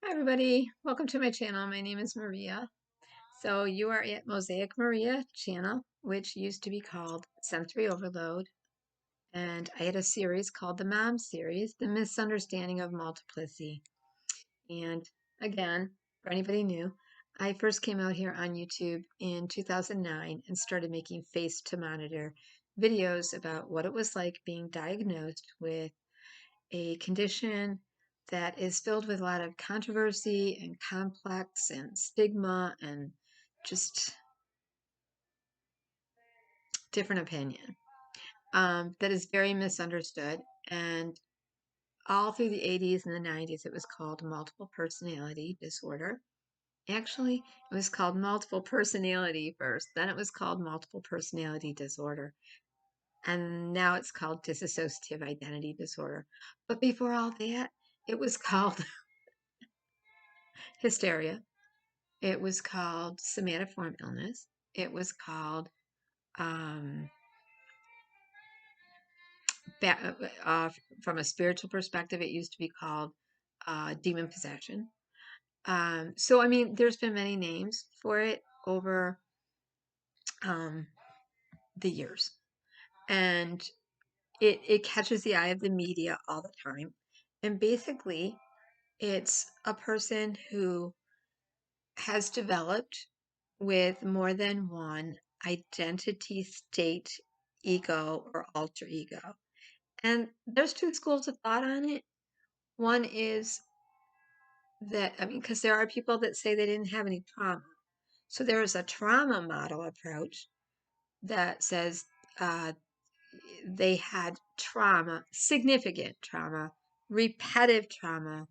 Hi everybody, welcome to my channel. My name is Maria. So you are at Mosaic Maria channel, which used to be called Sensory Overload. And I had a series called the Mom series, The Misunderstanding of Multiplicity. And again, for anybody new, I first came out here on YouTube in 2009 and started making face to monitor videos about what it was like being diagnosed with a condition that is filled with a lot of controversy and complex and stigma and just different opinion that is very misunderstood. And all through the 80s and the 90s, it was called multiple personality disorder. Actually, it was called multiple personality first, then it was called multiple personality disorder. And now it's called dissociative identity disorder. But before all that, it was called hysteria. It was called somatoform illness. It was called, um, from a spiritual perspective, it used to be called demon possession. So, I mean, there's been many names for it over um, the years. And it catches the eye of the media all the time. And basically, it's a person who has developed with more than one identity state, ego, or alter ego. And there's two schools of thought on it. One is that, I mean, because there are people that say they didn't have any trauma. So there is a trauma model approach that says uh, they had trauma, significant trauma, repetitive trauma,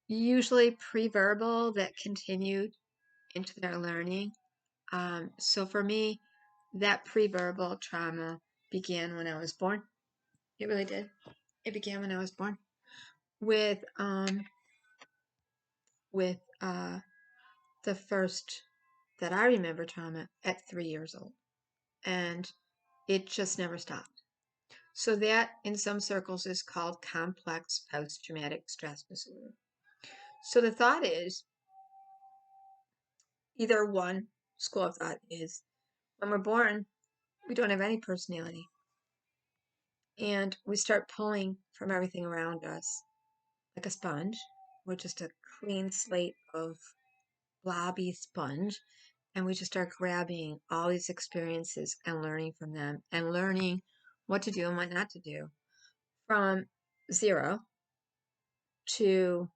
usually pre-verbal that continued into their learning. So for me, that pre-verbal trauma began when I was born. It really did. It began when I was born with the first that I remember trauma at 3 years old, and it just never stopped. So that in some circles is called complex post-traumatic stress disorder. So the thought is either one school of thought is when we're born, we don't have any personality. And we start pulling from everything around us like a sponge. We're just a clean slate of blobby sponge. And we just start grabbing all these experiences and learning from them and learning what to do and what not to do from 0 to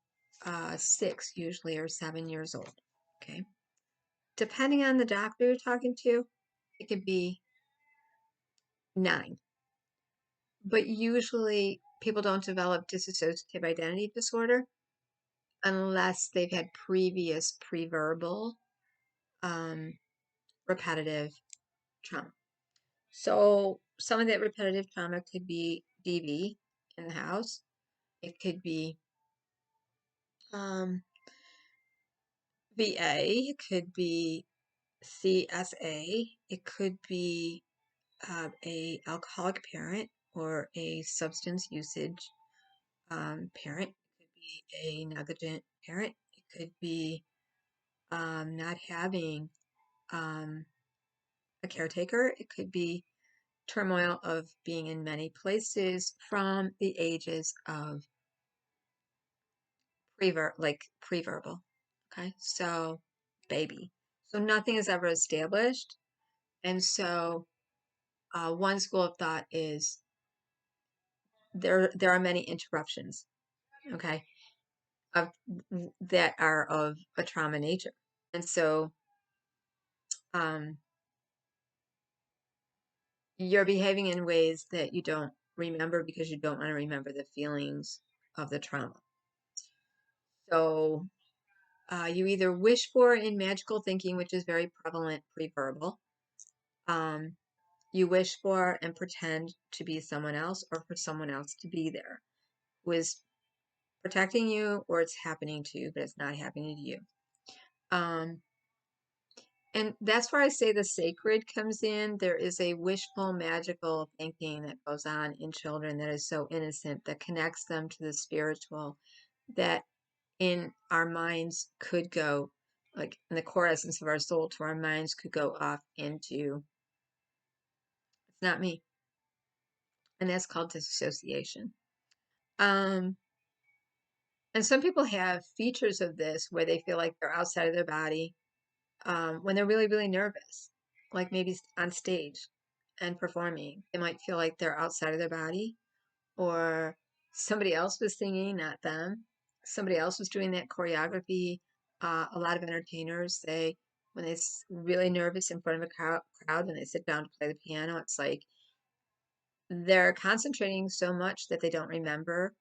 6, usually, or 7 years old. Okay. Depending on the doctor you're talking to, it could be 9. But usually people don't develop dissociative identity disorder unless they've had previous pre-verbal repetitive trauma. So some of that repetitive trauma could be DV in the house. It could be VA. It could be CSA. It could be a alcoholic parent or a substance usage parent. It could be a negligent parent. It could be not having a caretaker. It could be turmoil of being in many places from the ages of pre-verbal. Okay, so baby. So nothing is ever established. And so one school of thought is there are many interruptions, okay, of that are of a trauma nature. And so you're behaving in ways that you don't remember because you don't want to remember the feelings of the trauma. So you either wish for in magical thinking, which is very prevalent pre-verbal. You wish for and pretend to be someone else or for someone else to be there who is protecting you, or it's happening to you, but it's not happening to you. And that's where I say the sacred comes in. There is a wishful, magical thinking that goes on in children that is so innocent, that connects them to the spiritual, that in our minds could go, like in the core essence of our soul, to our minds could go off into, it's not me. And that's called disassociation. Um, and some people have features of this where they feel like they're outside of their body when they're really, really nervous, like maybe on stage and performing. They might feel like they're outside of their body, or somebody else was singing, not them. Somebody else was doing that choreography. A lot of entertainers, when they're really nervous in front of a crowd, when they sit down to play the piano, it's like they're concentrating so much that they don't remember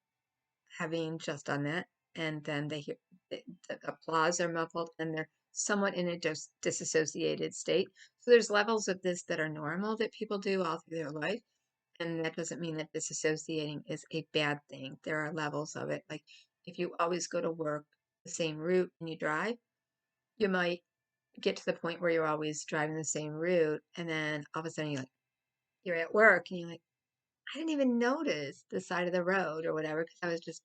having just done that. And then they hear the applause are muffled and they're somewhat in a disassociated state. So there's levels of this that are normal that people do all through their life. And that doesn't mean that disassociating is a bad thing. There are levels of it. Like if you always go to work the same route and you drive, you might get to the point where you're always driving the same route. And then all of a sudden you're at work and you're like, I didn't even notice the side of the road or whatever because I was just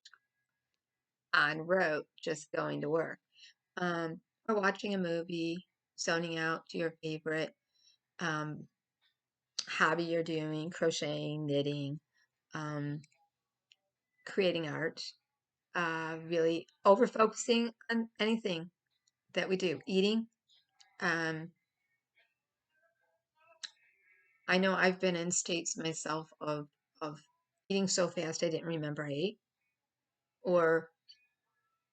on route, just going to work. Or watching a movie, zoning out to your favorite um, hobby you're doing, crocheting, knitting, um, creating art, really over focusing on anything that we do, eating. Um, I know I've been in states myself of eating so fast I didn't remember I ate, or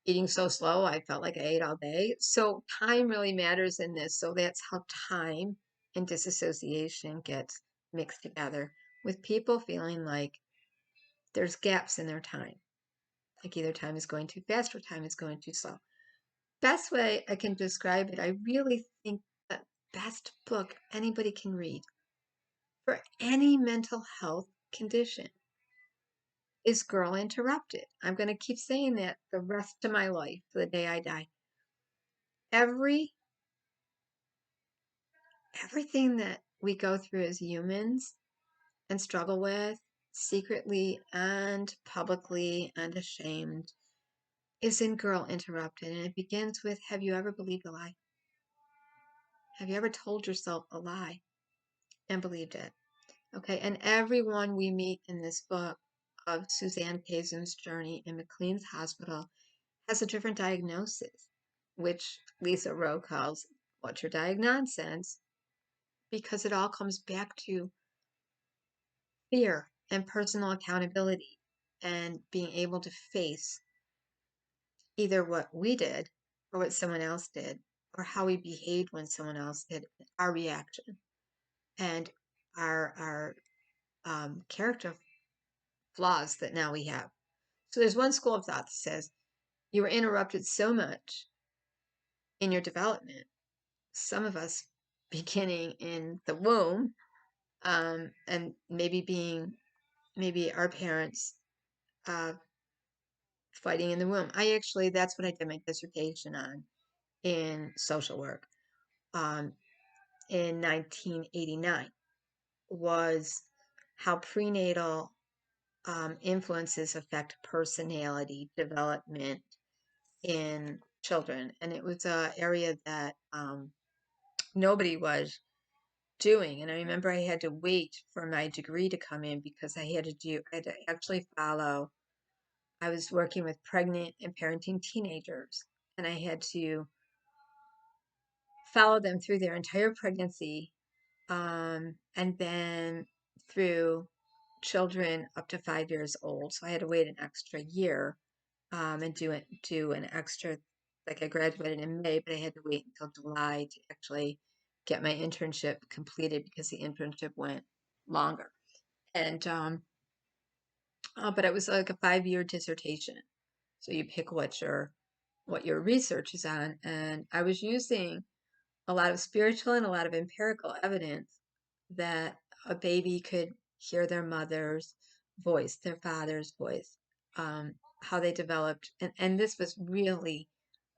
eating so slow I felt like I ate all day. So time really matters in this. So that's how time and disassociation gets mixed together, with people feeling like there's gaps in their time. Like either time is going too fast or time is going too slow. Best way I can describe it, I really think the best book anybody can read for any mental health condition is Girl Interrupted. I'm going to keep saying that the rest of my life, to the day I die. Everything that we go through as humans and struggle with, secretly and publicly and ashamed, is in Girl Interrupted. And it begins with, have you ever believed a lie? Have you ever told yourself a lie and believed it? Okay, and everyone we meet in this book of Suzanne Kazan's journey in McLean's hospital has a different diagnosis, which Lisa Rowe calls "What's your diagnosis?" because it all comes back to fear and personal accountability and being able to face either what we did or what someone else did or how we behaved when someone else did, our reaction and our character flaws that now we have. So there's one school of thought that says you were interrupted so much in your development, some of us beginning in the womb, and maybe our parents uh, fighting in the womb. That's what I did my dissertation on in social work in 1989, was how prenatal influences affect personality development in children. And it was an area that nobody was doing. And I remember I had to wait for my degree to come in because I had to actually follow, I was working with pregnant and parenting teenagers, and I had to follow them through their entire pregnancy, and then through children up to 5 years old. So I had to wait an extra year, and do an extra, like I graduated in May, but I had to wait until July to actually get my internship completed because the internship went longer. And but it was like a 5-year dissertation. So you pick what your research is on. And I was using a lot of spiritual and a lot of empirical evidence that a baby could hear their mother's voice, their father's voice, how they developed. And this was really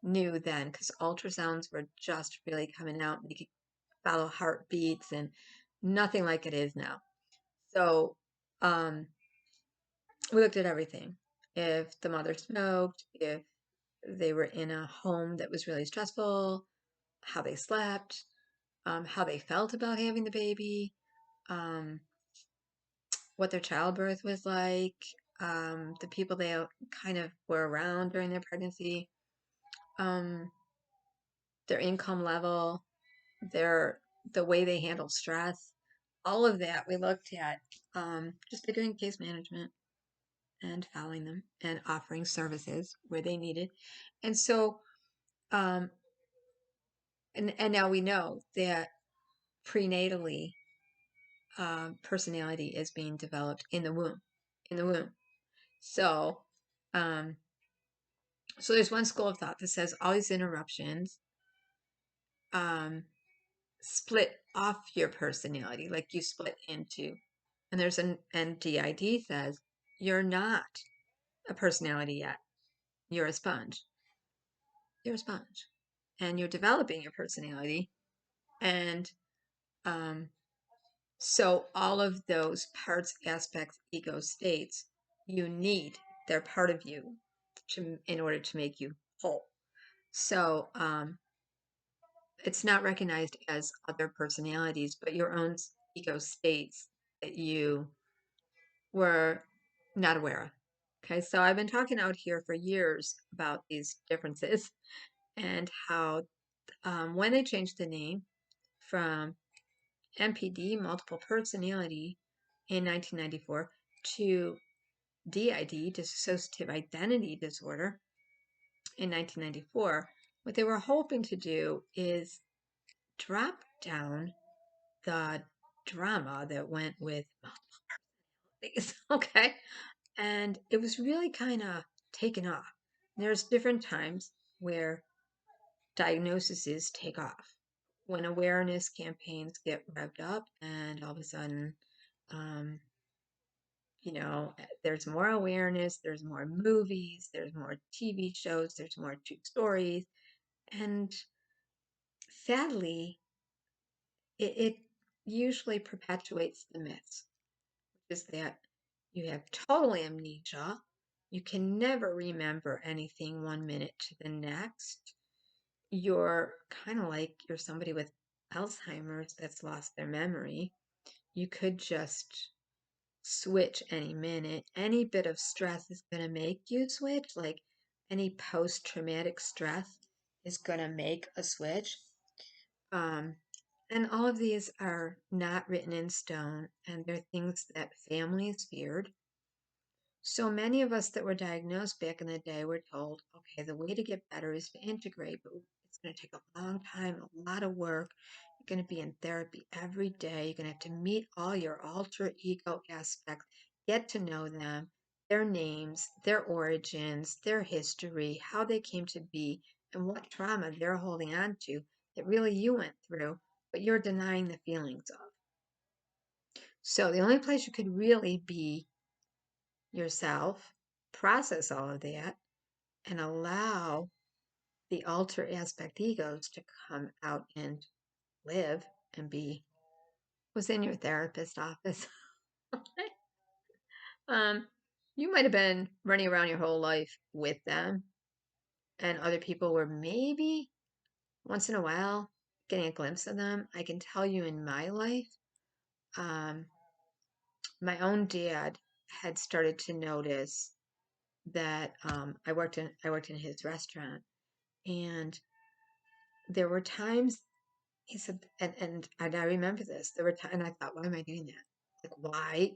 new then because ultrasounds were just really coming out and you could follow heartbeats and nothing like it is now. So we looked at everything. If the mother smoked, if they were in a home that was really stressful, how they slept, how they felt about having the baby, um, what their childbirth was like, the people they kind of were around during their pregnancy, um, their income level, the way they handle stress, all of that we looked at just by doing case management and following them and offering services where they needed. And so, um, and now we know that prenatally, personality is being developed in the womb, in the womb. So, um, so there's one school of thought that says all these interruptions, um, split off your personality, like you split into. And and D.I.D says you're not a personality yet. You're a sponge. You're a sponge, and you're developing your personality. And um, so all of those parts, aspects, ego states, you need. They're part of you in order to make you whole. So it's not recognized as other personalities, but your own ego states that you were not aware of. Okay, so I've been talking out here for years about these differences and how when they changed the name from MPD, multiple personality, in 1994 to DID, dissociative identity disorder, in 1994, what they were hoping to do is drop down the drama that went with these, okay? And it was really kind of taken off. There's different times where diagnoses take off. When awareness campaigns get revved up, and all of a sudden, um, there's more awareness, there's more movies, there's more TV shows, there's more true stories. And sadly, it usually perpetuates the myths, which is that you have total amnesia. You can never remember anything 1 minute to the next. You're kind of like you're somebody with Alzheimer's that's lost their memory. You could just switch any minute. Any bit of stress is going to make you switch. Like any post-traumatic stress is going to make a switch. Um, and all of these are not written in stone, and they're things that families feared. So many of us that were diagnosed back in the day were told, okay, the way to get better is to integrate, but it's going to take a long time, a lot of work. You're going to be in therapy every day. You're going to have to meet all your alter ego aspects, get to know them, their names, their origins, their history, how they came to be, and what trauma they're holding on to that really you went through, but you're denying the feelings of. So the only place you could really be yourself, process all of that, and allow the alter aspect egos to come out and live and be was in your therapist office. um, you might have been running around your whole life with them, and other people were maybe once in a while getting a glimpse of them. I can tell you in my life, um, my own dad had started to notice that I worked in his restaurant, and there were times he said, and I remember this. There were times, and I thought, why am I doing that? Like, why?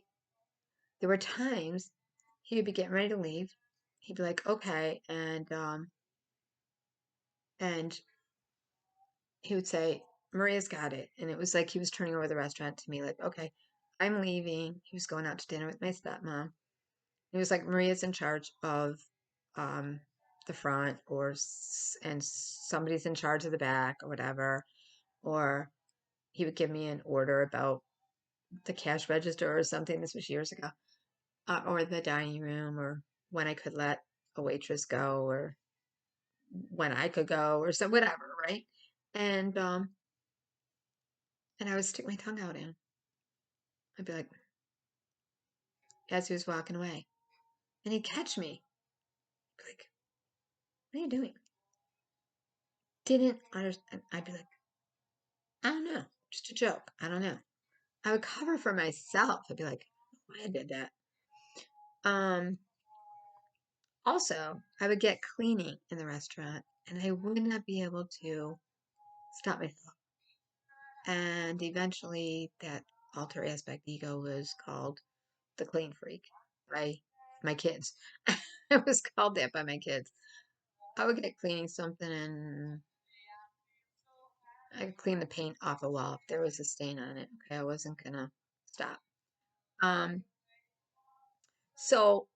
There were times he would be getting ready to leave. He'd be like, okay, and he would say, Maria's got it, and it was like he was turning over the restaurant to me, like, okay, I'm leaving. He was going out to dinner with my stepmom. It was like Maria's in charge of um, the front, and somebody's in charge of the back, or whatever. Or he would give me an order about the cash register or something. This was years ago, or the dining room, or when I could let a waitress go, or when I could go, or so whatever, right? And um, and I would stick my tongue out in. I'd be like, as he was walking away, and he'd catch me, like, What are you doing? Didn't understand. I'd be like, I don't know. Just a joke. I don't know. I would cover for myself. I'd be like, why I did that. Also, I would get cleaning in the restaurant and I would not be able to stop myself. And eventually that alter aspect ego was called the clean freak by my kids. It was called that by my kids. I would get cleaning something and I could clean the paint off a wall if there was a stain on it. Okay, I wasn't gonna stop. Um, so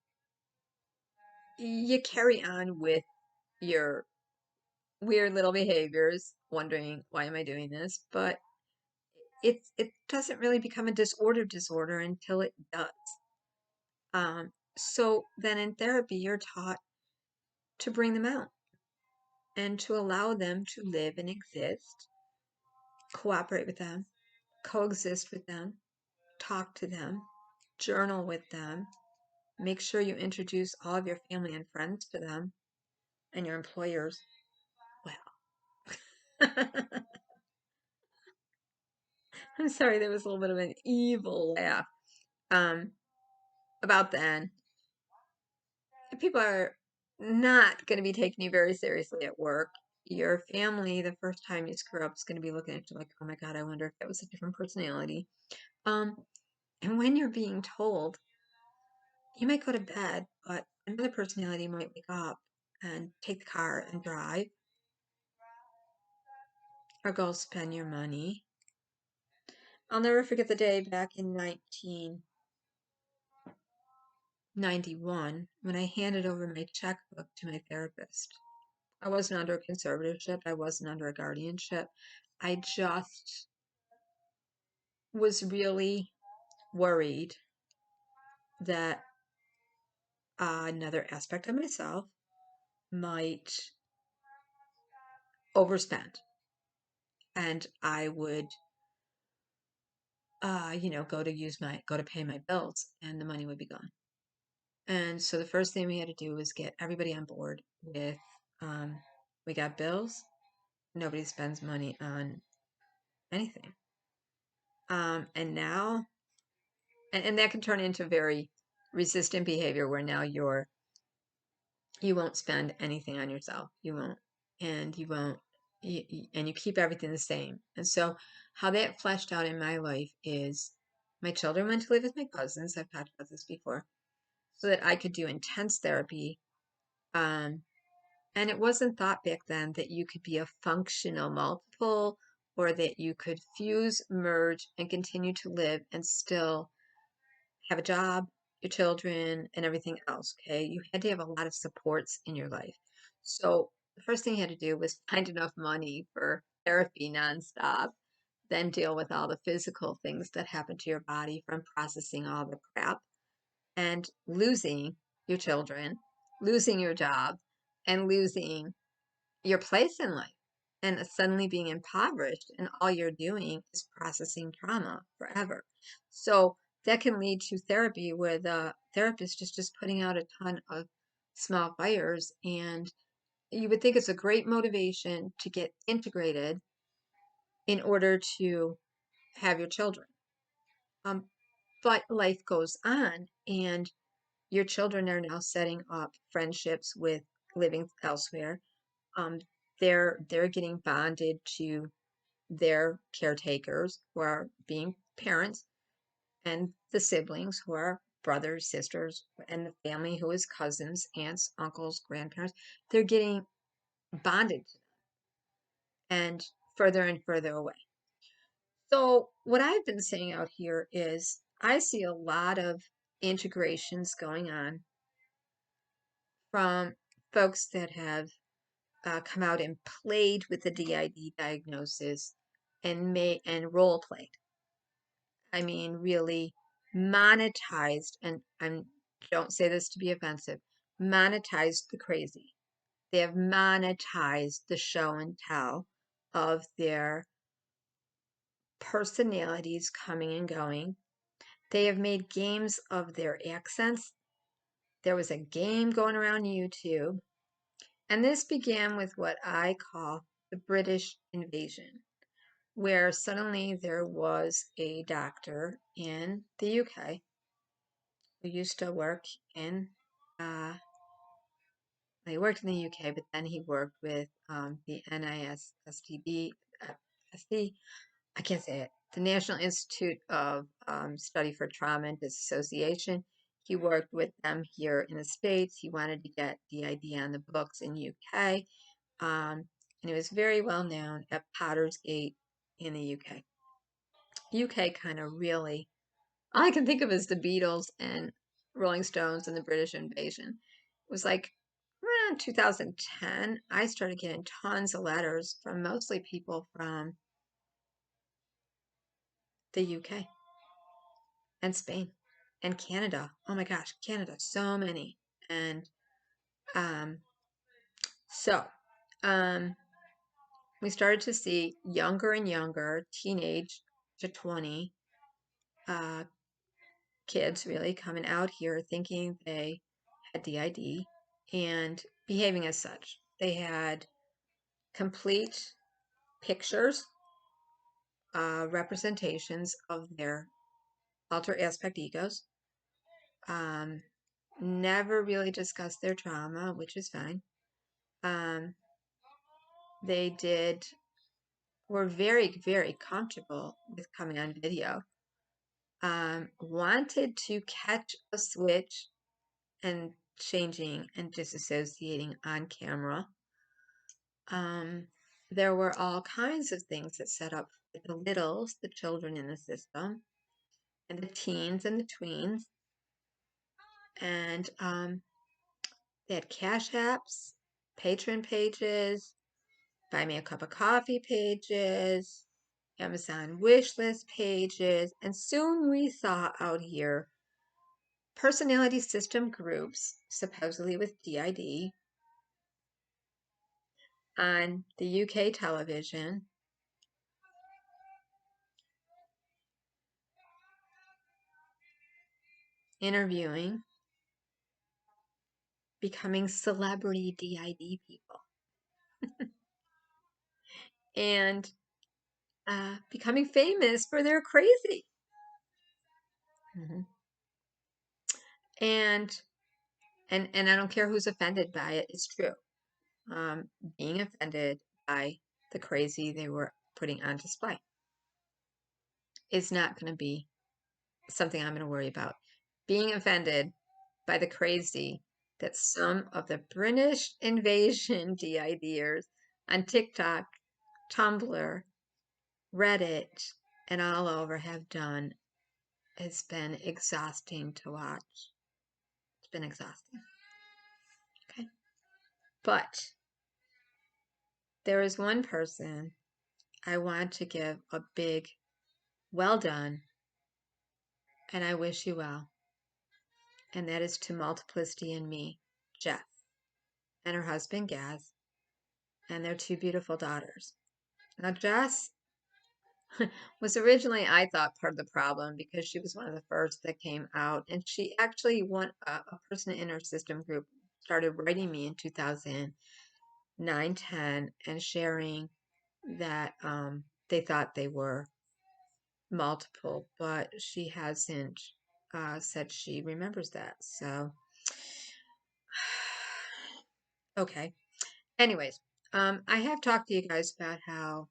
you carry on with your weird little behaviors, wondering why am I doing this, but it doesn't really become a disorder until it does. So then in therapy, you're taught to bring them out and to allow them to live and exist, cooperate with them, coexist with them, talk to them, journal with them, make sure you introduce all of your family and friends to them and your employers. Well, I'm sorry, there was a little bit of an evil laugh um, about then. People are not going to be taking you very seriously at work. Your family, the first time you screw up, is going to be looking at you like, oh my God, I wonder if that was a different personality. Um, and when you're being told, you might go to bed, but another personality might wake up and take the car and drive, or go spend your money. I'll never forget the day back in 1991 when I handed over my checkbook to my therapist. I wasn't under a conservatorship. I wasn't under a guardianship. I just was really worried that another aspect of myself might overspend and I would go to pay my bills and the money would be gone. And so the first thing we had to do was get everybody on board with we got bills, nobody spends money on anything. And now and that can turn into very resistant behavior where now you won't spend anything on yourself. You won't, and you won't, and you keep everything the same. And so, how that fleshed out in my life is my children went to live with my cousins. I've talked about this before, so that I could do intense therapy. Um, and it wasn't thought back then that you could be a functional multiple or that you could fuse, merge, and continue to live and still have a job, your children, and everything else. Okay. You had to have a lot of supports in your life. So the first thing you had to do was find enough money for therapy nonstop, then deal with all the physical things that happen to your body from processing all the crap and losing your children, losing your job, and losing your place in life and suddenly being impoverished and all you're doing is processing trauma forever. So that can lead to therapy where the therapist is just putting out a ton of small fires and you would think it's a great motivation to get integrated in order to have your children. Um, but life goes on and your children are now setting up friendships with living elsewhere. Um, they're getting bonded to their caretakers who are being parents and the siblings who are brothers, sisters, and the family who is cousins, aunts, uncles, grandparents. They're getting bonded and further away. So what I've been saying out here is I see a lot of integrations going on from folks that have come out and played with the D.I.D. diagnosis and role played. I mean, really monetized, and I don't say this to be offensive, monetized the crazy. They have monetized the show and tell of their personalities coming and going. They have made games of their accents. There was a game going around YouTube And this began with what I call the British invasion, where suddenly there was a doctor in the UK who used to work in, he worked in the UK, but then he worked with the NISSTD, SD, I can't say it, the National Institute of Study for Trauma and Disassociation. He worked with them here in the States. He wanted to get D.I.D on the books in UK. And he was very well known at Pottersgate in the UK. UK kind of really, all I can think of is the Beatles and Rolling Stones and the British invasion. It was like around 2010, I started getting tons of letters from mostly people from the UK and Spain and Canada. Oh my gosh, Canada, so many. And um, so we started to see younger and younger, teenage to 20 uh, kids really coming out here thinking they had D.I.D and behaving as such. They had complete pictures, representations of their alter aspect egos. Um, Never really discussed their trauma, which is fine. Um, they were very, very comfortable with coming on video. Wanted to catch a switch and changing and disassociating on camera. There were all kinds of things that set up for the littles, the children in the system, and the teens and the tweens. And they had cash apps, patron pages, buy me a cup of coffee pages, Amazon wish list pages, and soon we saw out here personality system groups, supposedly with D.I.D, on the UK television, interviewing, becoming celebrity D.I.D people, and becoming famous for their crazy. Mm-hmm. And I don't care who's offended by it, it's true. Being offended by the crazy they were putting on display is not going to be something I'm going to worry about. Being offended by the crazy that some of the British invasion DIDers on TikTok, Tumblr, Reddit, and all over have done has been exhausting to watch. It's been exhausting. Okay. But there is one person I want to give a big well done, and I wish you well. And that is to Multiplicity and Me, Jess, and her husband, Gaz, and their two beautiful daughters. Now, Jess was originally, I thought, part of the problem because she was one of the first that came out. And she actually, a person in her system group started writing me in 2009, 10, and sharing that they thought they were multiple, but she hasn't said she remembers that. So, okay. Anyways, I have talked to you guys about how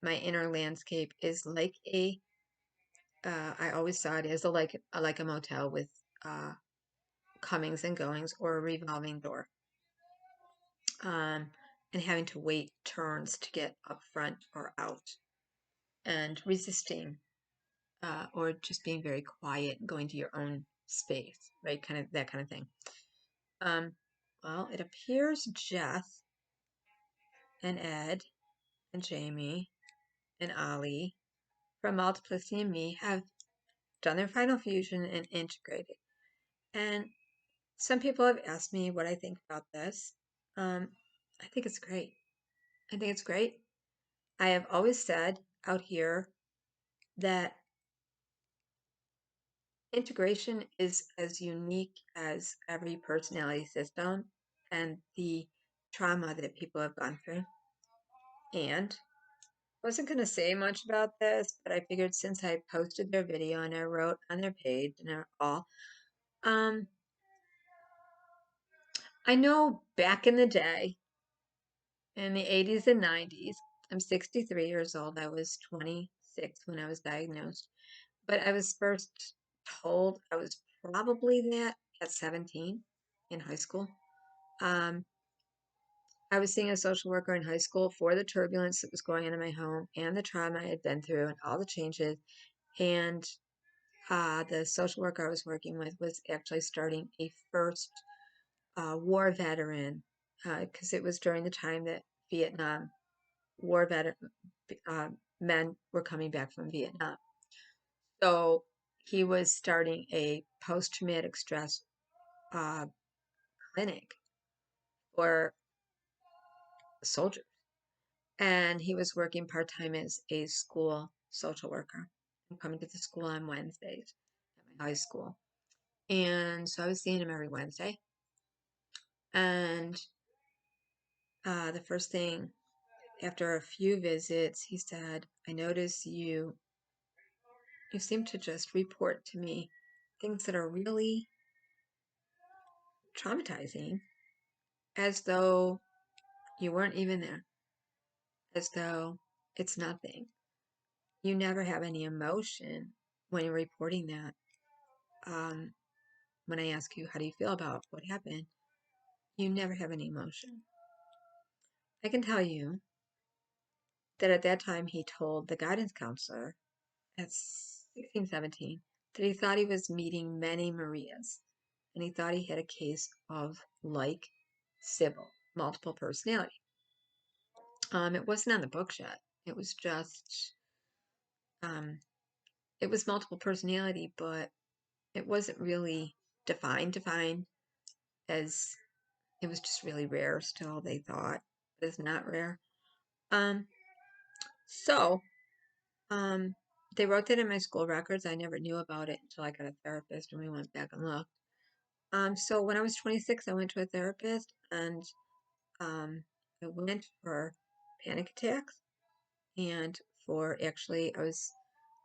my inner landscape is like I always saw it as like a motel with comings and goings or a revolving door. And having to wait turns to get up front or out and resisting or just being very quiet, going to your own space, right? Kind of that kind of thing. Well, it appears Jess and Ed and Jamie and Ollie from Multiplicity and Me have done their final fusion and integrated. And some people have asked me what I think about this. I think it's great. I think it's great. I have always said out here that integration is as unique as every personality system, and the trauma that people have gone through. And I wasn't going to say much about this, but I figured since I posted their video and I wrote on their page and all, um, I know back in the day, in the 80s and 90s, I'm 63 years old. I was 26 when I was diagnosed, but I was first told I was probably that at 17 in high school. Um, I was seeing a social worker in high school for the turbulence that was going on in my home and the trauma I had been through and all the changes. And the social worker I was working with was actually starting a first war veteran because it was during the time that Vietnam war veteran men were coming back from Vietnam. So he was starting a post-traumatic stress uh, clinic for soldiers. And he was working part-time as a school social worker and coming to the school on Wednesdays at my high school. And so I was seeing him every Wednesday. And the first thing after a few visits, he said, I notice you seem to just report to me things that are really traumatizing as though you weren't even there, as though it's nothing. You never have any emotion when you're reporting that. When I ask you, how do you feel about what happened? You never have any emotion. I can tell you that at that time he told the guidance counselor at 16, 17 that he thought he was meeting many Marias and he thought he had a case of like Sybil, multiple personality. It wasn't on the books yet. It was just, it was multiple personality, but it wasn't really defined as it was just really rare still, they thought. But it's not rare. Um, so, they wrote that in my school records. I never knew about it until I got a therapist and we went back and looked. So when I was 26, I went to a therapist and I went for panic attacks and I was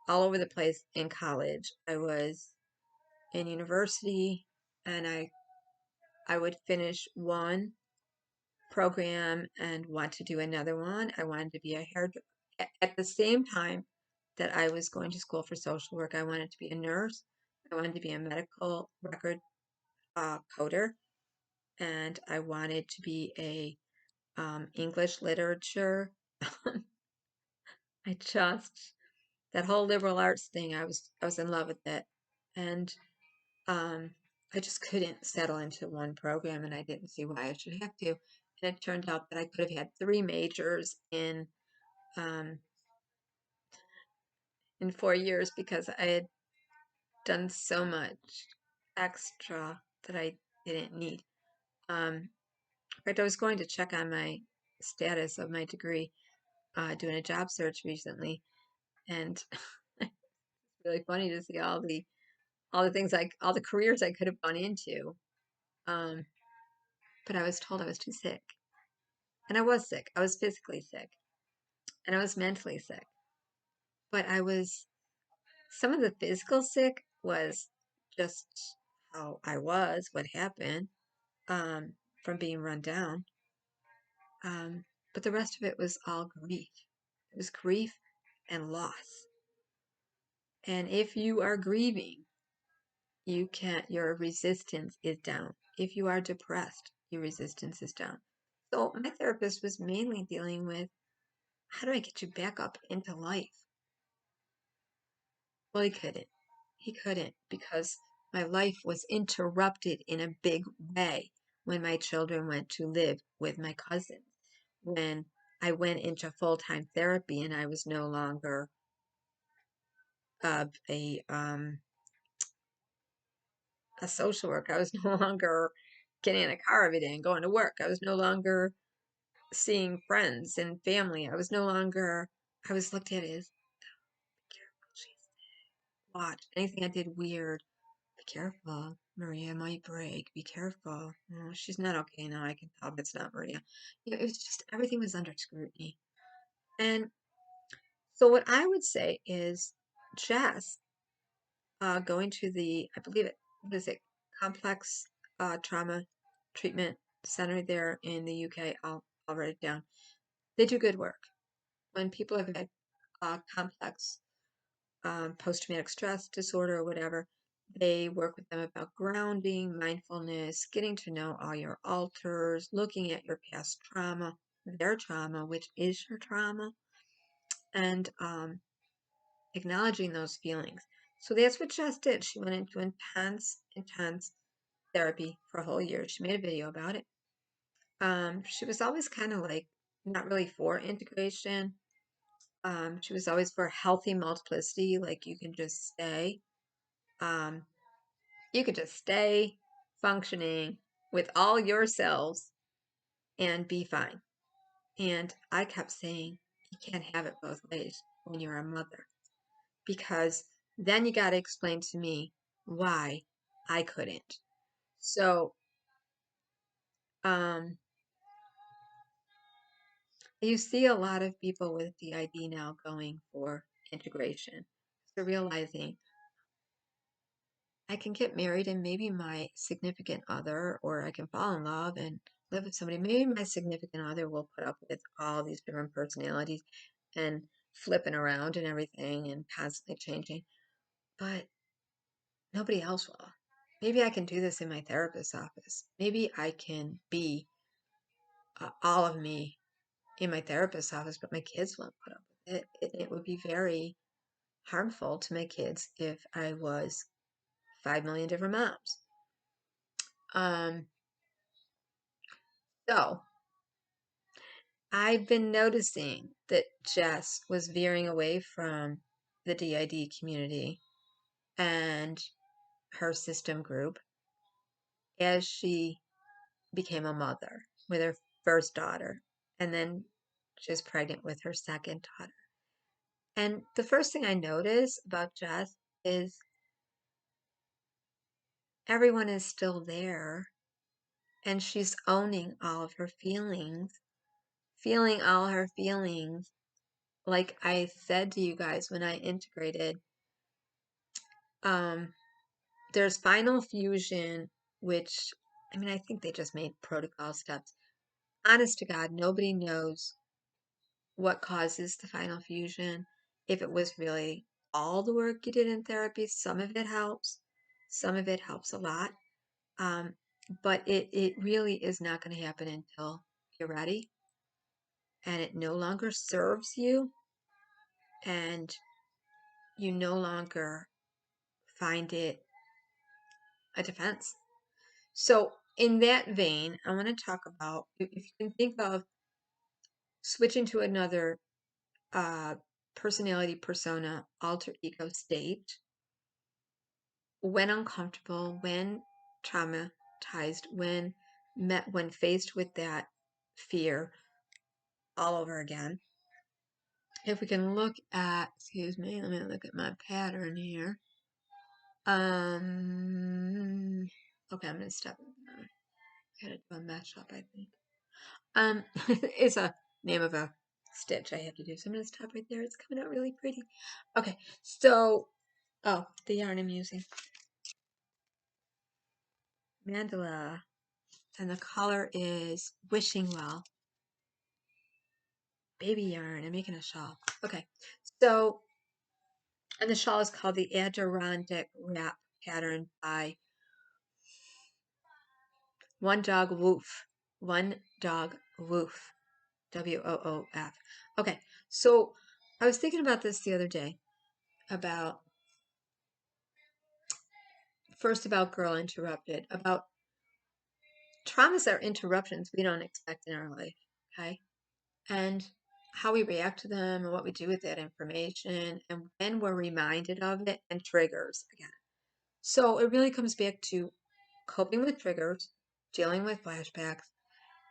all over the place in college. I was in university and I would finish one program and want to do another one. I wanted to be a hairdresser. At the same time that I was going to school for social work, I wanted to be a nurse. I wanted to be a medical record coder, and I wanted to be a English literature. I just that whole liberal arts thing. I was in love with it, and um, I just couldn't settle into one program, and I didn't see why I should have to. And it turned out that I could have had 3 majors um, in 4 years because I had done so much extra that I didn't need. In fact, I was going to check on my status of my degree, doing a job search recently, and it's really funny to see all the things all the careers I could have gone into. Um, but I was told I was too sick, and I was sick. I was physically sick, and I was mentally sick. But some of the physical sick was just how I was, what happened, from being run down. But the rest of it was all grief. It was grief and loss. And if you are grieving, your resistance is down. If you are depressed, your resistance is down. So my therapist was mainly dealing with, how do I get you back up into life? Well, he couldn't. He couldn't because my life was interrupted in a big way when my children went to live with my cousins. When I went into full-time therapy and I was no longer a social worker. I was no longer getting in a car every day and going to work. I was no longer seeing friends and family. I was looked at as, be careful, watch. Anything I did weird, be careful. Maria might break. Be careful. Oh, she's not okay now. I can tell it's not Maria. It was just everything was under scrutiny. And so what I would say is Jess going to the, I believe it, what is it, complex trauma treatment center there in the UK. I'll write it down. They do good work. When people have had complex post-traumatic stress disorder or whatever, they work with them about grounding, mindfulness, getting to know all your alters, looking at your past trauma, their trauma, which is your trauma, and acknowledging those feelings. So that's what Jess did. She went into intense therapy for a whole year. She made a video about it. She was always kind of like not really for integration. She was always for healthy multiplicity, like you can just stay. Um, you could just stay functioning with all yourselves and be fine. And I kept saying, you can't have it both ways when you're a mother, because then you got to explain to me why I couldn't. So, you see a lot of people with D.I.D now going for integration. So realizing I can get married and maybe my significant other, or I can fall in love and live with somebody. Maybe my significant other will put up with all these different personalities and flipping around and everything and constantly changing, but nobody else will. Maybe I can do this in my therapist's office. Maybe I can be all of me in my therapist's office, but my kids won't put up with it. It would be very harmful to my kids if I was 5 million different moms. Um, so I've been noticing that Jess was veering away from the D.I.D community and her system group as she became a mother with her first daughter, and then she was pregnant with her second daughter. And the first thing I noticed about Jess is everyone is still there and she's owning all of her feelings, feeling all her feelings. Like I said to you guys when I integrated, there's final fusion, which, I mean, I think they just made protocol steps. Honest to God, nobody knows what causes the final fusion. If it was really all the work you did in therapy, some of it helps, some of it helps a lot. But it really is not going to happen until you're ready and it no longer serves you and you no longer find it a defense. So, in that vein, I want to talk about if you can think of switching to another personality, persona, alter ego state when uncomfortable, when traumatized, when faced with that fear all over again. If we can look at, excuse me, let me look at my pattern here. Okay, I'm gonna stop. I gotta do a mashup, I think. It's a name of a stitch I have to do. So I'm gonna stop right there. It's coming out really pretty. Okay, so the yarn I'm using, mandala, and the color is Wishing Well. Baby yarn. I'm making a shawl. Okay, so and the shawl is called the Adirondack Wrap pattern by One Dog Woof. One Dog Woof. WOOF. Okay, so I was thinking about this the other day about first about Girl Interrupted, about traumas are interruptions we don't expect in our life, okay? And how we react to them and what we do with that information and when we're reminded of it and triggers again. So it really comes back to coping with triggers, dealing with flashbacks,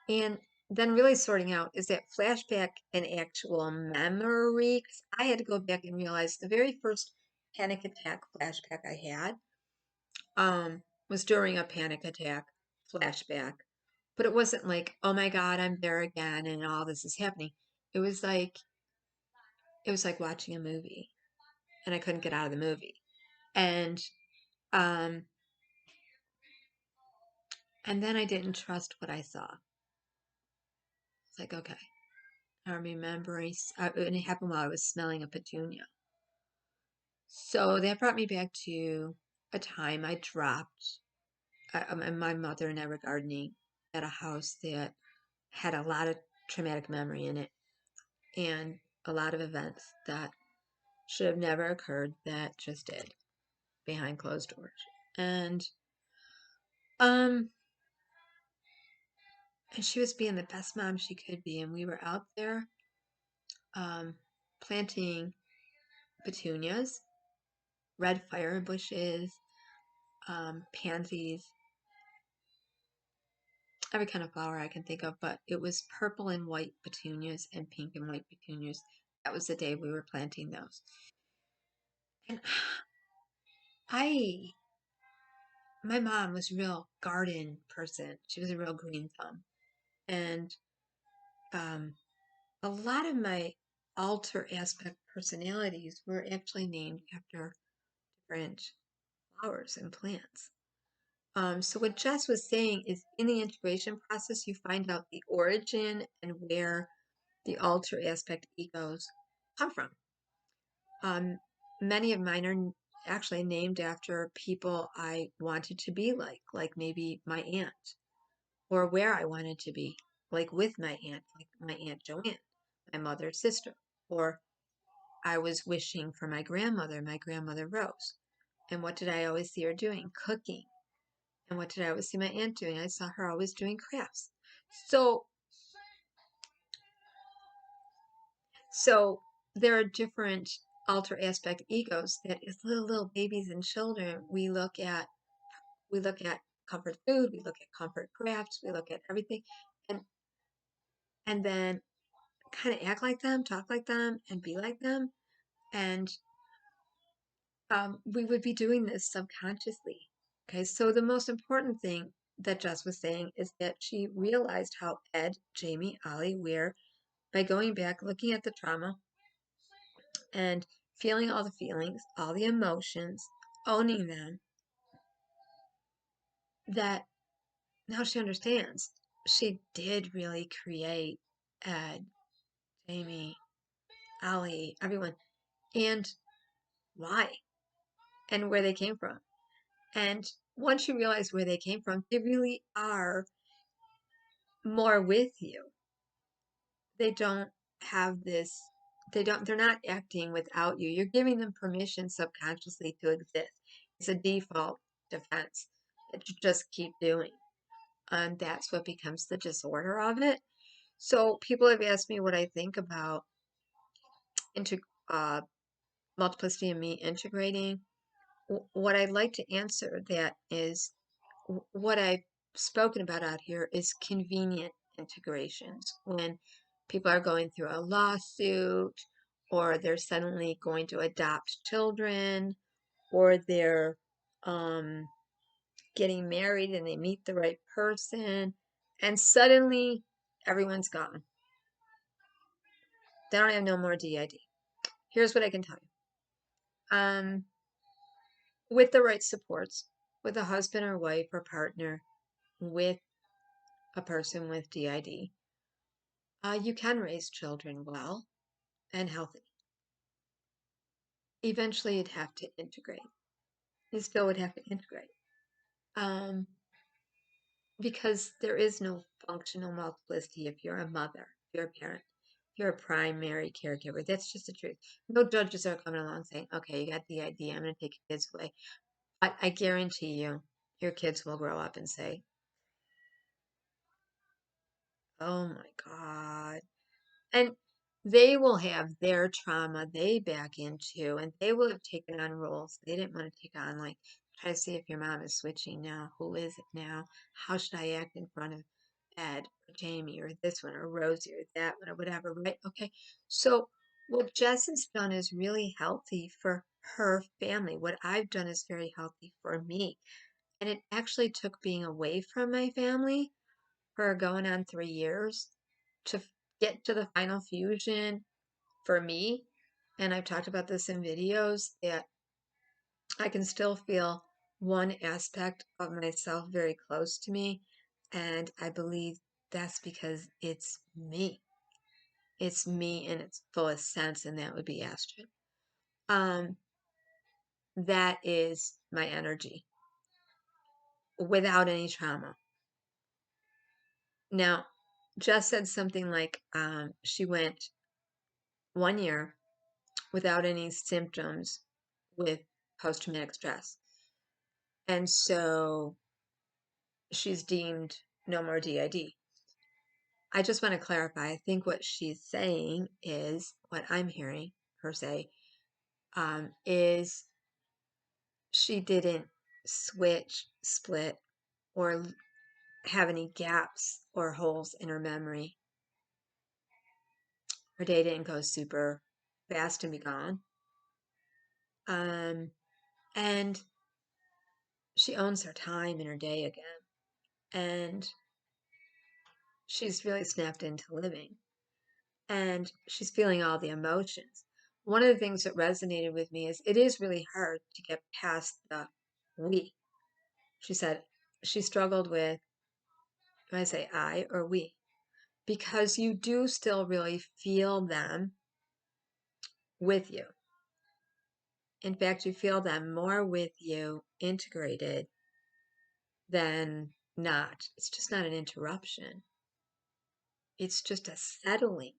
and then really sorting out, is that flashback an actual memory? Because I had to go back and realize the very first panic attack flashback I had, was during a panic attack flashback, but it wasn't like, oh my God, I'm there again and all this is happening. It was like watching a movie, and I couldn't get out of the movie. And um and then I didn't trust what I saw. It's like, okay, I remember, and it happened while I was smelling a petunia. So that brought me back to a time I dropped. My mother and I were gardening at a house that had a lot of traumatic memory in it, and a lot of events that should have never occurred that just did behind closed doors. And um and she was being the best mom she could be, and we were out there um planting petunias, red fire bushes, pansies, every kind of flower I can think of, but it was purple and white petunias and pink and white petunias. That was the day we were planting those. And I my mom was a real garden person. She was a real green thumb. And um, a lot of my alter aspect personalities were actually named after different flowers and plants. So what Jess was saying is in the integration process, you find out the origin and where the alter aspect egos come from. Many of mine are actually named after people I wanted to be like maybe my aunt, or where I wanted to be, like with my aunt, like my Aunt Joanne, my mother's sister, or I was wishing for my grandmother Rose. And what did I always see her doing? Cooking. And what did I always see my aunt doing? I saw her always doing crafts. So, so there are different alter aspect egos that as little babies and children, we look at comfort food, we look at comfort crafts, we look at everything, and and then kind of act like them, talk like them, and be like them. And we would be doing this subconsciously. Okay, so the most important thing that Jess was saying is that she realized how Ed, Jamie, Ollie, Weir, by going back, looking at the trauma, and feeling all the feelings, all the emotions, owning them, that now she understands. She did really create Ed, Jamie, Ollie, everyone, and why, and where they came from. And once you realize where they came from, they really are more with you. They don't have this, they're not acting without you. You're giving them permission subconsciously to exist. It's a default defense that you just keep doing. And that's what becomes the disorder of it. So people have asked me what I think about into uh, multiplicity and me integrating. What I'd like to answer that is what I've spoken about out here is convenient integrations. When people are going through a lawsuit, or they're suddenly going to adopt children, or they're um, getting married and they meet the right person, and suddenly everyone's gone. They don't have no more D.I.D. Here's what I can tell you. With the right supports, with a husband or wife or partner, with a person with D.I.D, you can raise children well and healthy. Eventually, you'd have to integrate. You still would have to integrate. Um, because there is no functional multiplicity if you're a mother, if you're a parent, if you're a primary caregiver. That's just the truth. No judges are coming along saying, okay, you got the idea, I'm going to take your kids away. But I guarantee you, your kids will grow up and say, oh my God. And they will have their trauma they back into, and they will have taken on roles they didn't want to take on, like try to see if your mom is switching now. Who is it now? How should I act in front of Ed or Jamie or this one or Rosie or that one or whatever, right? Okay. So what Jess has done is really healthy for her family. What I've done is very healthy for me. And it actually took being away from my family for going on 3 years to get to the final fusion for me. And I've talked about this in videos that I can still feel one aspect of myself very close to me. And I believe that's because it's me. It's me in its fullest sense, and that would be Astrid. That is my energy without any trauma. Now, Jess said something like she went 1 year without any symptoms with post-traumatic stress. And so she's deemed no more D.I.D. I just want to clarify. I think what she's saying is, what I'm hearing her say, is she didn't switch, split, or have any gaps or holes in her memory. Her day didn't go super fast and be gone. And she owns her time in her day again. And she's really snapped into living. And she's feeling all the emotions. One of the things that resonated with me is it is really hard to get past the we. She said she struggled with, do I say I or we? Because you do still really feel them with you. In fact, you feel them more with you integrated than not. It's just not an interruption. It's just a settling.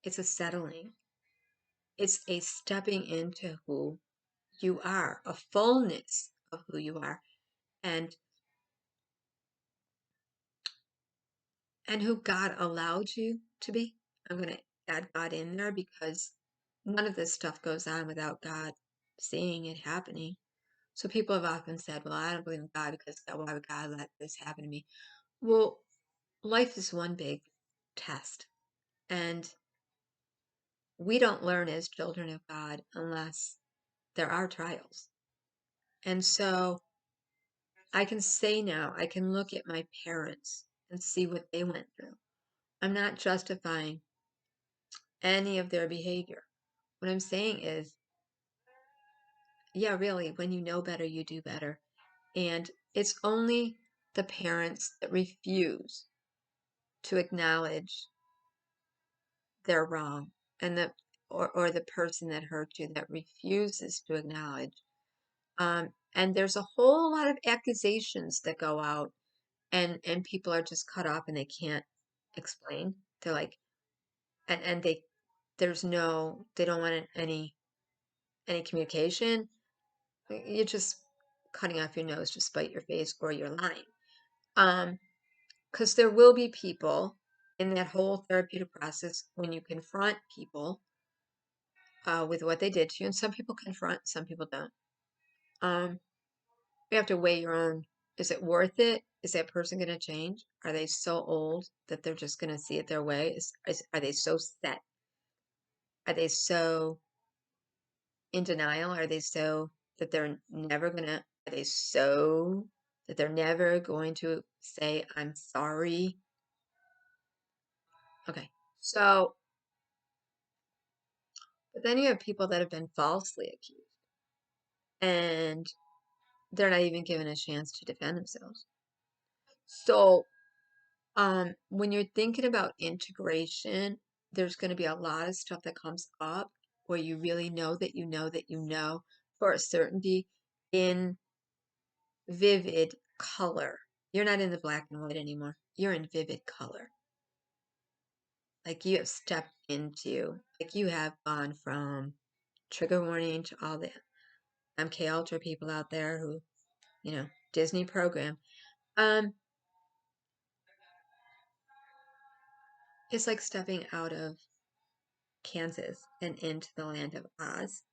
It's a settling. It's a stepping into who you are, a fullness of who you are, and who God allowed you to be. I'm going to add God in there because none of this stuff goes on without God seeing it happening. So people have often said, well, I don't believe in God because why would God let this happen to me? Well, life is one big test. And we don't learn as children of God unless there are trials. And so I can say now, I can look at my parents and see what they went through. I'm not justifying any of their behavior. What I'm saying is, yeah, really, when you know better, you do better. And it's only the parents that refuse to acknowledge they're wrong, and or the person that hurt you that refuses to acknowledge. And there's a whole lot of accusations that go out, and people are just cut off and they can't explain. They're like, and they don't want any communication. You're just cutting off your nose to spite your face, or you're lying. Because there will be people in that whole therapeutic process when you confront people with what they did to you, and some people confront, some people don't. You have to weigh your own. Is it worth it? Is that person going to change? Are they so old that they're just going to see it their way? Are they so set? Are they so in denial? Are they so that they're never going to, are they so that they're never going to say, I'm sorry? Okay. So, but then you have people that have been falsely accused and they're not even given a chance to defend themselves. So, when you're thinking about integration, there's going to be a lot of stuff that comes up where you really know that you know that you know for a certainty in vivid color. You're not in the black and white anymore. You're in vivid color. Like you have stepped into, like you have gone from trigger warning to all the MK Ultra people out there who, Disney program. It's like stepping out of Kansas and into the land of Oz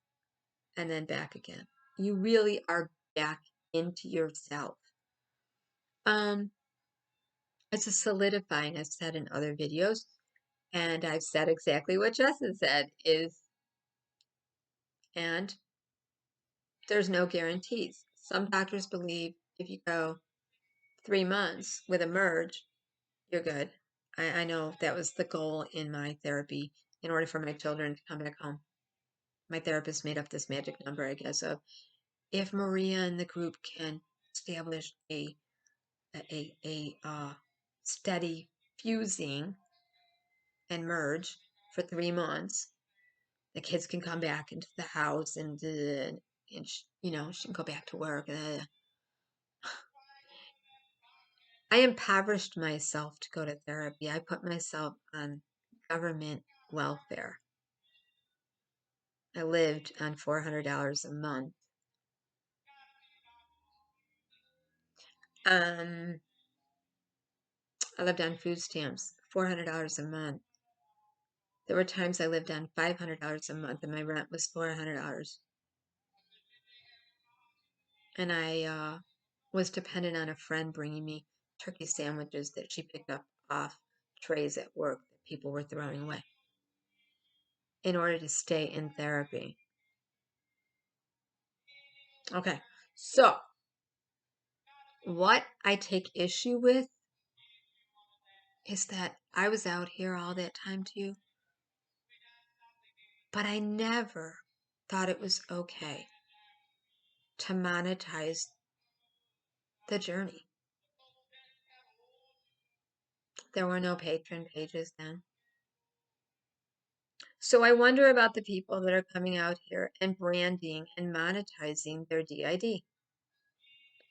and then back again. You really are back into yourself. It's a solidifying, I've said in other videos, and I've said exactly what Jess has said and there's no guarantees. Some doctors believe if you go 3 months with a merge, you're good. I know that was the goal in my therapy in order for my children to come back home. My therapist made up this magic number, I guess, of if Maria and the group can establish a steady fusing and merge for 3 months, the kids can come back into the house and she can go back to work. I impoverished myself to go to therapy. I put myself on government welfare. I lived on $400 a month. I lived on food stamps, $400 a month. There were times I lived on $500 a month and my rent was $400. And I was dependent on a friend bringing me turkey sandwiches that she picked up off trays at work that people were throwing away in order to stay in therapy. Okay, so what I take issue with is that I was out here all that time too, but I never thought it was okay to monetize the journey. There were no patron pages then. So I wonder about the people that are coming out here and branding and monetizing their D.I.D.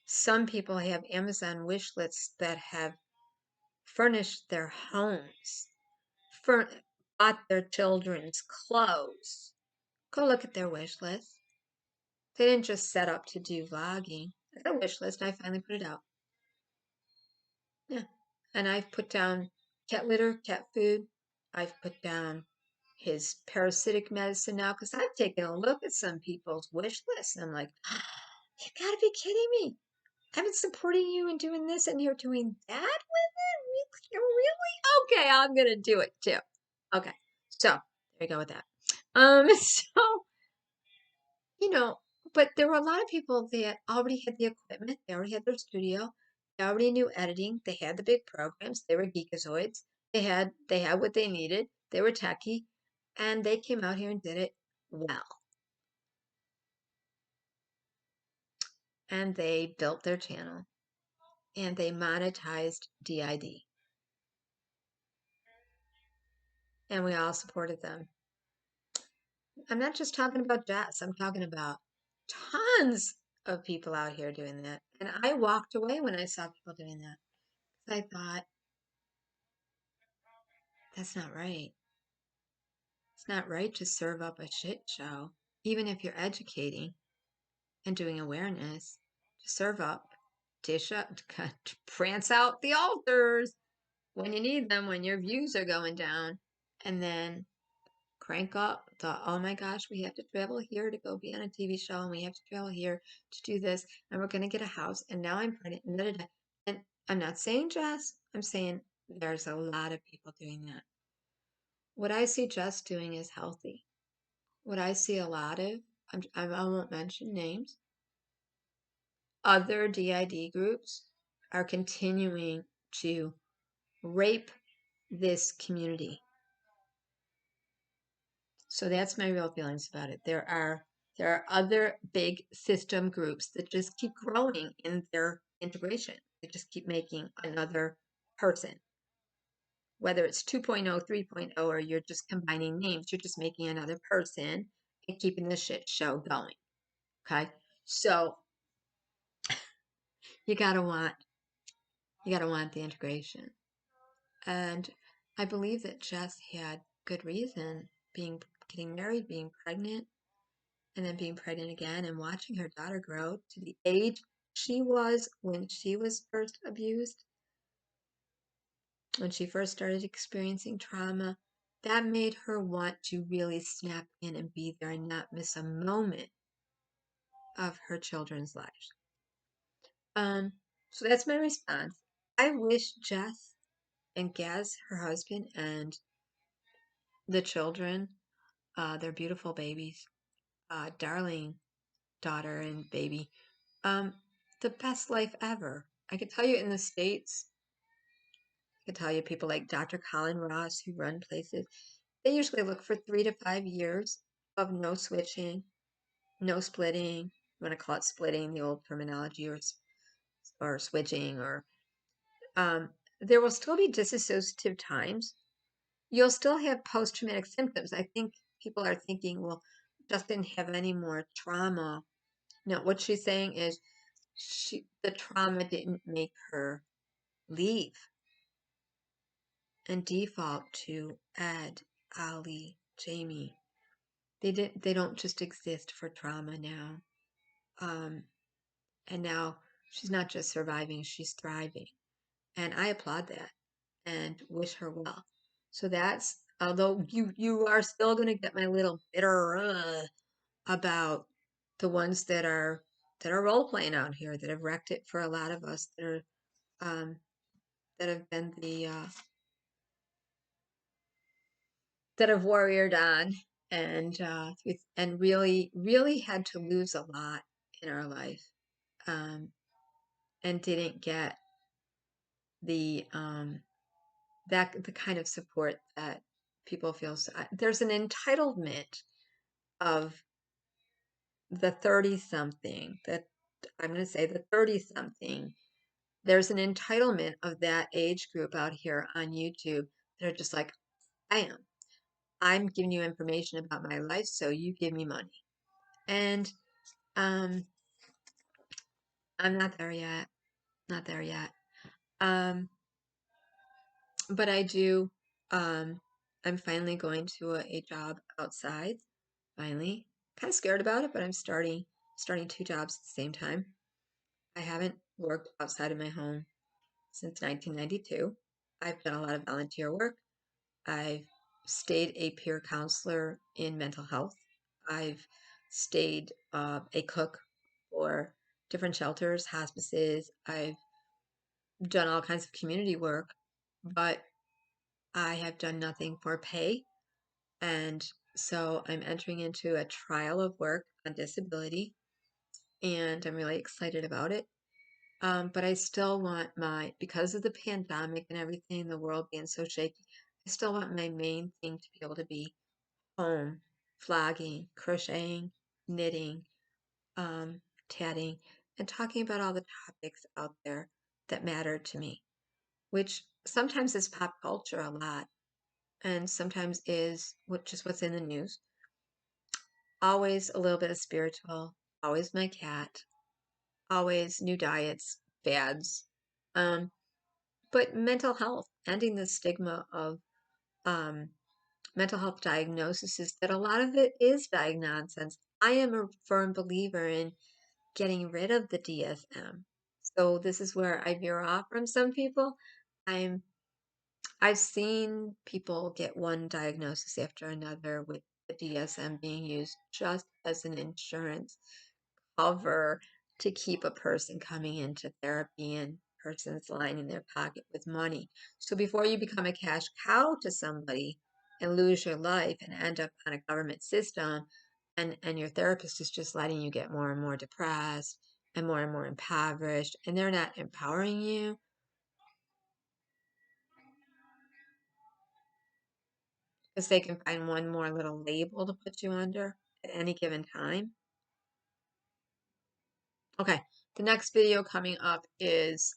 Some people have Amazon wish lists that have furnished their homes, bought their children's clothes. Go look at their wish list. They didn't just set up to do vlogging. I got a wish list. I finally put it out. Yeah. And I've put down cat litter, cat food. I've put down his parasitic medicine now because I've taken a look at some people's wish lists and I'm like, you gotta be kidding me. I've been supporting you and doing this and you're doing that with it? Really? Okay, I'm gonna do it too. Okay. So there you go with that. So but there were a lot of people that already had the equipment, they already had their studio, they already knew editing, they had the big programs, they were geekazoids, they had what they needed, they were techie, and they came out here and did it well. And they built their channel and they monetized D.I.D. And we all supported them. I'm not just talking about Jess, I'm talking about tons of people out here doing that. And I walked away when I saw people doing that. I thought, that's not right. It's not right to serve up a shit show, even if you're educating and doing awareness, to serve up, dish up, to prance out the altars when you need them, when your views are going down, and then crank up the, oh my gosh, we have to travel here to go be on a TV show, and we have to travel here to do this, and we're going to get a house, and now I'm pregnant, and da-da-da. And I'm not saying Jess, I'm saying there's a lot of people doing that. What I see Jess doing is healthy. What I see a lot of, I won't mention names, other D.I.D. groups are continuing to rape this community. So that's my real feelings about it. There are other big system groups that just keep growing in their integration. They just keep making another person. Whether it's 2.0, 3.0, or you're just combining names, you're just making another person and keeping the shit show going. Okay? So you gotta want the integration. And I believe that Jess had good reason getting married, being pregnant, and then being pregnant again and watching her daughter grow to the age she was when she was first abused, when she first started experiencing trauma. That made her want to really snap in and be there and not miss a moment of her children's lives. So that's my response. I wish Jess and Gaz, her husband, and the children, their beautiful babies, darling daughter and baby, the best life ever. I could tell you in the States, I could tell you people like Dr. Colin Ross who run places, they usually look for 3 to 5 years of no switching, no splitting. You want to call it splitting, the old terminology, or switching, or um, there will still be dissociative times. You'll still have post-traumatic symptoms. I think people are thinking, well, Jess didn't have any more trauma. No, what she's saying is the trauma didn't make her leave and default to Ed, Ali, Jamie. They don't just exist for trauma now. Um, and now she's not just surviving, she's thriving. And I applaud that and wish her well. So that's, although you are still going to get my little bitter about the ones that are role playing out here, that have wrecked it for a lot of us, um, that have been that have warriored on, and really had to lose a lot in our life, um, and didn't get the the kind of support that people feel. So, there's an entitlement of the 30 something, that I'm going to say the 30 something. There's an entitlement of that age group out here on YouTube that are just like, I'm giving you information about my life, so you give me money. And um, I'm not there yet. Not there yet. But I do. I'm finally going to a job outside. Finally, kind of scared about it, but I'm starting 2 jobs at the same time. I haven't worked outside of my home since 1992. I've done a lot of volunteer work. I've stayed a peer counselor in mental health. I've stayed a cook for different shelters, hospices. I've done all kinds of community work, but I have done nothing for pay. And so I'm entering into a trial of work on disability, and I'm really excited about it. But I still want because of the pandemic and everything, the world being so shaky, I still want my main thing to be able to be home, flogging, crocheting, knitting, um, tatting, and talking about all the topics out there that matter to me, which sometimes is pop culture a lot, and sometimes is just what's in the news. Always a little bit of spiritual, always my cat, always new diets, fads, but mental health, ending the stigma of um, mental health diagnoses, that a lot of it is vague nonsense. I am a firm believer in getting rid of the DSM. So this is where I veer off from some people. I'm I've seen people get one diagnosis after another with the DSM being used just as an insurance cover to keep a person coming into therapy, and person's lining their pocket with money. So before you become a cash cow to somebody and lose your life and end up on a government system, and your therapist is just letting you get more and more depressed and more impoverished, and they're not empowering you because they can find one more little label to put you under at any given time. Okay, the next video coming up is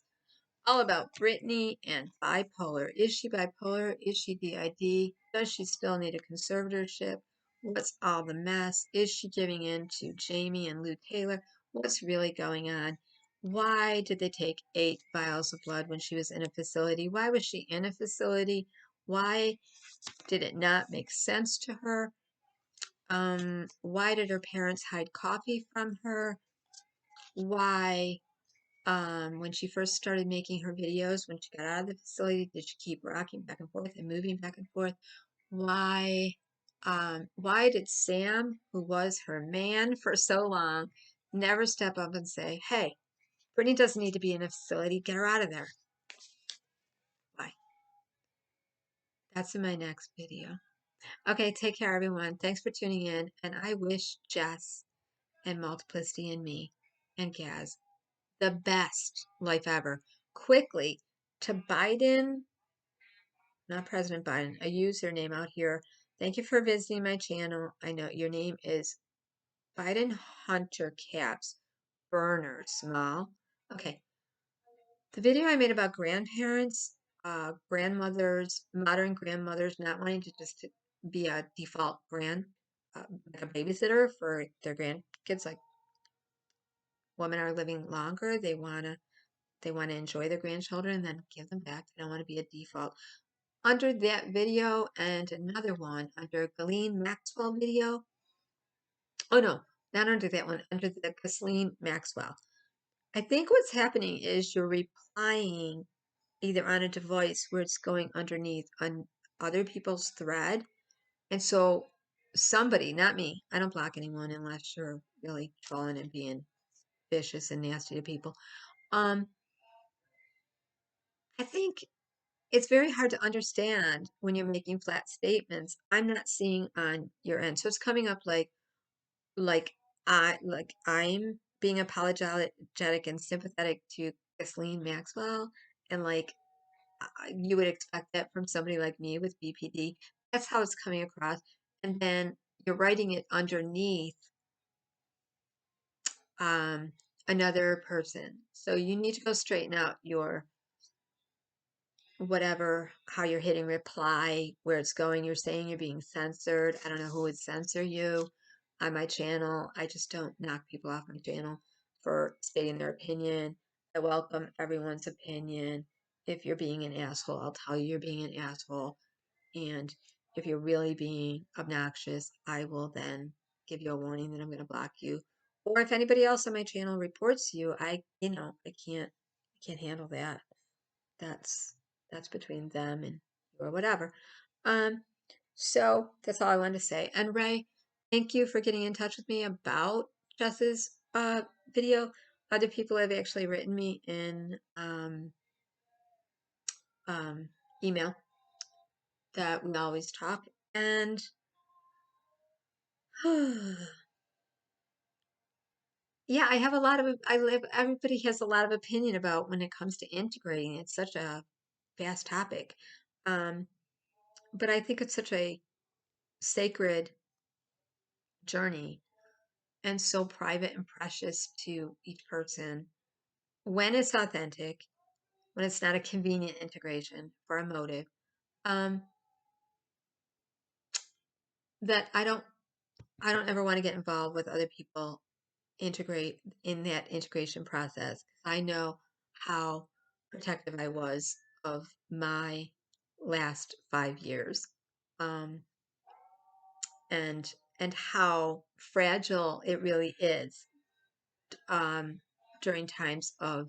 all about Brittany and bipolar. Is she bipolar? Is she D.I.D? Does she still need a conservatorship? What's all the mess? Is she giving in to Jamie and Lou Taylor? What's really going on? Why did they take 8 vials of blood when she was in a facility? Why was she in a facility? Why did it not make sense to her? Why did her parents hide coffee from her? Why when she first started making her videos, when she got out of the facility, did she keep rocking back and forth and moving back and forth? Why did Sam, who was her man for so long, never step up and say, hey, Brittany doesn't need to be in a facility, get her out of there? Why? That's in my next video. Okay, take care, everyone. Thanks for tuning in, and I wish Jess and Multiplicity and Me and Gaz the best life ever. Quickly, to Biden, not President Biden, a username out here. Thank you for visiting my channel. I know your name is Biden Hunter Caps Burner Small. Okay. The video I made about grandparents, grandmothers, modern grandmothers not wanting to just be a default like a babysitter for their grandkids, like women are living longer. They wanna enjoy their grandchildren and then give them back. They don't want to be a default. Under that video and another one under Ghislaine Maxwell video. Oh no, not under that one, under the Ghislaine Maxwell. I think what's happening is you're replying either on a device where it's going underneath on other people's thread. And so somebody, not me, I don't block anyone unless you're really trolling and being vicious and nasty to people. I think it's very hard to understand when you're making flat statements. I'm not seeing on your end. So it's coming up like I'm being apologetic and sympathetic to Ghislaine Maxwell, and like you would expect that from somebody like me with BPD. That's how it's coming across. And then you're writing it underneath um, another person. So you need to go straighten out your whatever, how you're hitting reply, where it's going. You're saying you're being censored. I don't know who would censor you on my channel. I just don't knock people off my channel for stating their opinion. I welcome everyone's opinion. If you're being an asshole, I'll tell you you're being an asshole. And if you're really being obnoxious, I will then give you a warning that I'm going to block you. Or if anybody else on my channel reports you, I can't handle that. That's between them and or whatever. Um, so that's all I wanted to say. And Ray, thank you for getting in touch with me about Jess's video. Other people have actually written me in um, email that we always talk. And yeah, I have a lot of everybody has a lot of opinion about when it comes to integrating. It's such a vast topic. Um, but I think it's such a sacred journey and so private and precious to each person when it's authentic, when it's not a convenient integration for a motive. Um, that I don't ever want to get involved with other people integrate in that integration process. I know how protective I was of my last 5 years, um, and how fragile it really is um, during times of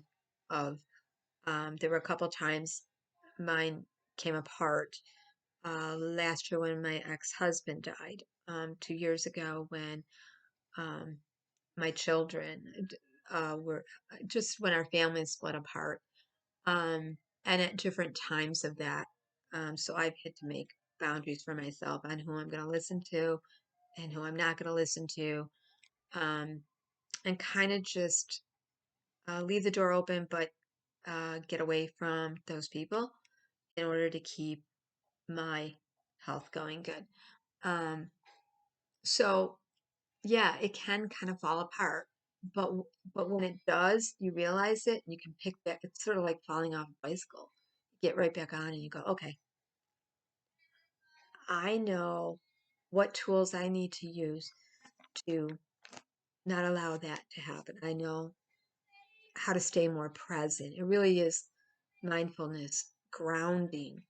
there were a couple times mine came apart. Last year when my ex-husband died, 2 years ago when um, my children were just when our family split apart, and at different times of that. So I've had to make boundaries for myself on who I'm going to listen to and who I'm not going to listen to, um, and kind of just leave the door open, but get away from those people in order to keep my health going good. Um, so yeah, it can kind of fall apart, but but when it does, you realize it and you can pick back. It's sort of like falling off a bicycle. You get right back on and you go, okay, I know what tools I need to use to not allow that to happen. I know how to stay more present. It really is mindfulness, grounding,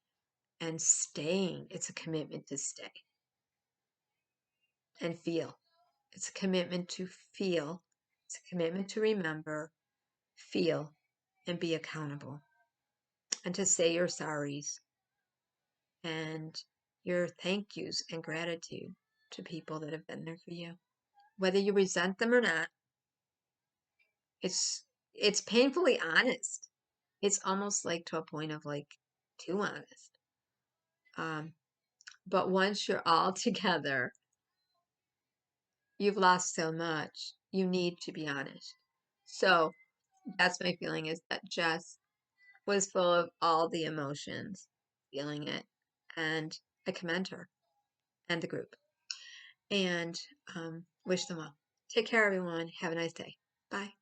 and staying. It's a commitment to stay and feel. It's a commitment to feel. It's a commitment to remember, feel, and be accountable. And to say your sorries and your thank yous and gratitude to people that have been there for you. Whether you resent them or not, it's it's painfully honest. It's almost like to a point of like too honest. Um, but once you're all together, you've lost so much. You need to be honest. So that's my feeling, is that Jess was full of all the emotions, feeling it, and I commend her and the group, and wish them well. Take care, everyone. Have a nice day. Bye.